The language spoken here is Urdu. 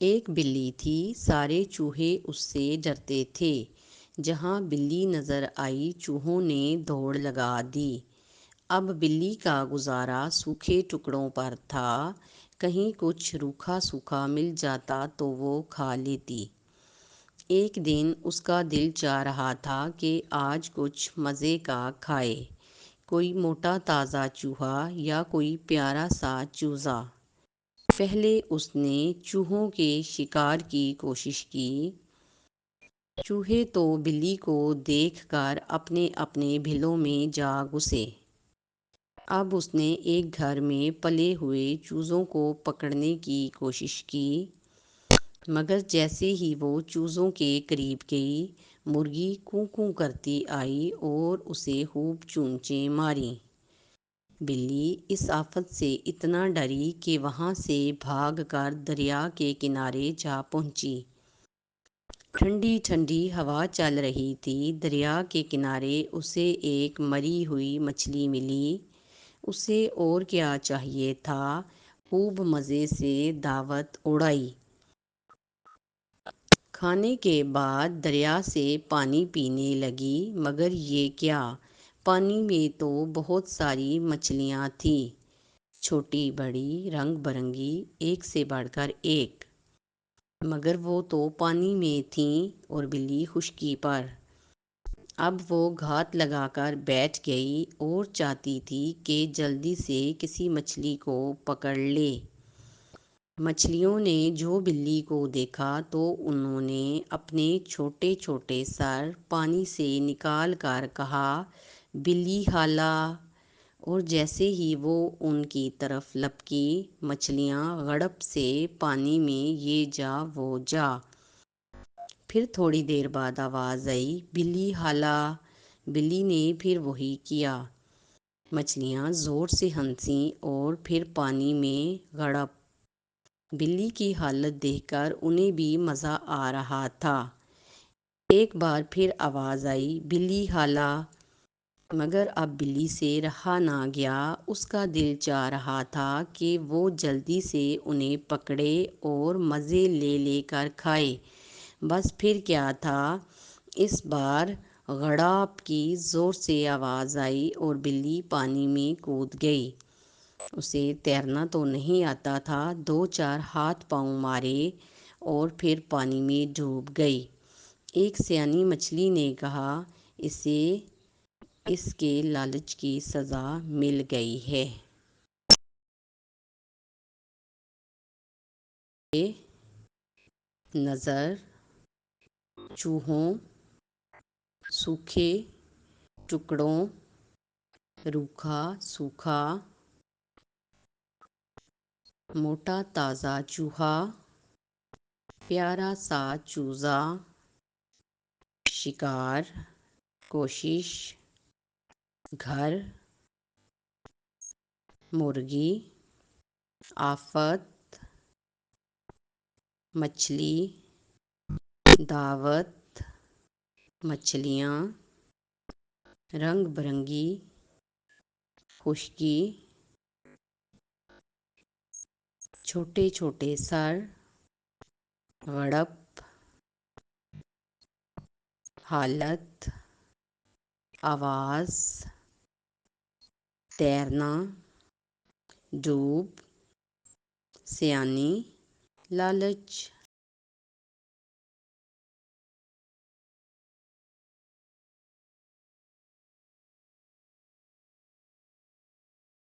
ایک بلی تھی، سارے چوہے اس سے ڈرتے تھے۔ جہاں بلی نظر آئی چوہوں نے دوڑ لگا دی۔ اب بلی کا گزارا سوکھے ٹکڑوں پر تھا، کہیں کچھ روکھا سوکھا مل جاتا تو وہ کھا لیتی۔ ایک دن اس کا دل چاہ رہا تھا کہ آج کچھ مزے کا کھائے، کوئی موٹا تازہ چوہا یا کوئی پیارا سا چوزا۔ پہلے اس نے چوہوں کے شکار کی کوشش کی۔ چوہے تو بلی کو دیکھ کر اپنے اپنے بھلوں میں جا گھسے۔ اب اس نے ایک گھر میں پلے ہوئے چوزوں کو پکڑنے کی کوشش کی، مگر جیسے ہی وہ چوزوں کے قریب گئی، مرغی کوں کوں کرتی آئی اور اسے خوب چونچیں ماریں۔ بلی اس آفت سے اتنا ڈری کہ وہاں سے بھاگ کر دریا کے کنارے جا پہنچی۔ ٹھنڈی ٹھنڈی ہوا چل رہی تھی۔ دریا کے کنارے اسے ایک مری ہوئی مچھلی ملی۔ اسے اور کیا چاہیے تھا، خوب مزے سے دعوت اڑائی۔ کھانے کے بعد دریا سے پانی پینے لگی، مگر یہ کیا، پانی میں تو بہت ساری مچھلیاں تھیں، چھوٹی بڑی رنگ برنگی، ایک سے بڑھ کر ایک، مگر وہ تو پانی میں تھیں اور بلی خشکی پر۔ اب وہ گھات لگا کر بیٹھ گئی اور چاہتی تھی کہ جلدی سے کسی مچھلی کو پکڑ لے۔ مچھلیوں نے جو بلی کو دیکھا تو انہوں نے اپنے چھوٹے چھوٹے سر پانی سے نکال کر کہا، بلی حالا، اور جیسے ہی وہ ان کی طرف لپکی، مچھلیاں غڑپ سے پانی میں یہ جا وہ جا۔ پھر تھوڑی دیر بعد آواز آئی، بلی حالا۔ بلی نے پھر وہی کیا۔ مچھلیاں زور سے ہنسیں اور پھر پانی میں غڑپ۔ بلی کی حالت دیکھ کر انہیں بھی مزہ آ رہا تھا۔ ایک بار پھر آواز آئی، بلی حالا، مگر اب بلی سے رہا نہ گیا۔ اس کا دل چاہ رہا تھا کہ وہ جلدی سے انہیں پکڑے اور مزے لے لے کر کھائے۔ بس پھر کیا تھا، اس بار غڑاپ کی زور سے آواز آئی اور بلی پانی میں کود گئی۔ اسے تیرنا تو نہیں آتا تھا، دو چار ہاتھ پاؤں مارے اور پھر پانی میں ڈوب گئی۔ ایک سیانی مچھلی نے کہا، اسے اس کے لالچ کی سزا مل گئی ہے۔ نظر چوہوں، سوکھے ٹکڑوں، روکھا سوکھا، موٹا تازہ چوہا، پیارا سا چوزا، شکار، کوشش، گھر، مرغی، آفت، مچھلی، دعوت، مچھلیاں، رنگ برنگی، خشکی، چھوٹے چھوٹے سر، غڑپ، حالت، آواز، تیرنا، ڈوب، سیانی، لالچ۔